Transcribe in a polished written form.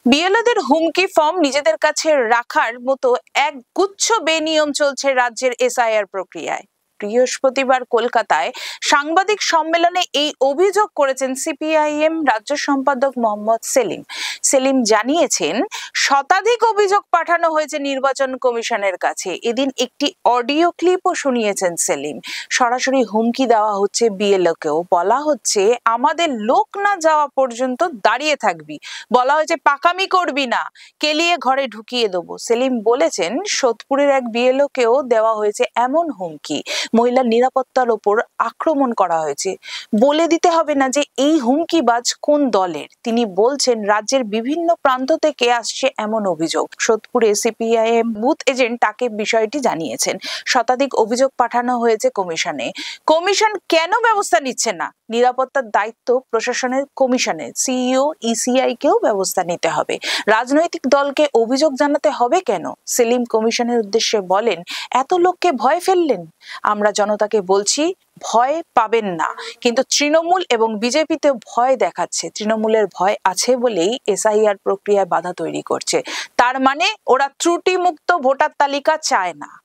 বিএলওদের হুমকি ফর্ম নিজেদের কাছে রাখার মতো এক গুচ্ছ বেনিয়ম চলছে রাজ্যের এসআইআর প্রক্রিয়ায়। বৃহস্পতিবার কলকাতায় সাংবাদিক সম্মেলনে এই অভিযোগ করেছেন সিপিআইএম রাজ্য সম্পাদক মোহাম্মদ সেলিম। সেলিম জানিয়েছেন, শতাধিক অভিযোগ পাঠানো হয়েছে নির্বাচন কমিশনের কাছে। এদিন একটি অডিও ক্লিপও শুনিয়েছেন সেলিম। সরাসরি হুমকি দেওয়া হচ্ছে বিএলওকেও। বলা হচ্ছে, আমাদের লোক না যাওয়া পর্যন্ত দাঁড়িয়ে থাকবি। বলা হয়েছে, পাকামি করবি না, কেলিয়ে ঘরে ঢুকিয়ে দেবো। সেলিম বলেছেন, সোদপুরের এক বিএলওকেও দেওয়া হয়েছে এমন হুমকি। মহিলার নিরাপত্তার ওপর আক্রমণ করা হয়েছে। বলে দিতে হবে না যে এই হুমকিবাজ কোন দলের। তিনি বলছেন, রাজ্যের বিভিন্ন প্রান্ত থেকে আসছে এমন অভিযোগ। সোদপুরে সিপিআইএম বুথ এজেন্ট তাকে বিষয়টি জানিয়েছেন। শতাধিক অভিযোগ পাঠানো হয়েছে কমিশনে। কমিশন কেন ব্যবস্থা নিচ্ছে না? নিরাপত্তার দায়িত্ব প্রশাসনের, কমিশনের। সিইও ইসিআই কেও ব্যবস্থা নিতে হবে। রাজনৈতিক দলকে অভিযোগ জানাতে হবে কেন? সেলিম কমিশনের উদ্দেশ্যে বলেন, এত লোককে ভয় ফেললেন। আমরা জনতাকে বলছি, ভয় পাবেন না। কিন্তু তৃণমূল এবং বিজেপিতে ভয় দেখাচ্ছে। তৃণমূলের ভয় আছে বলেই এসআইআর প্রক্রিয়ায় বাধা তৈরি করছে। তার মানে ওরা ত্রুটিমুক্ত ভোটার তালিকা চায় না।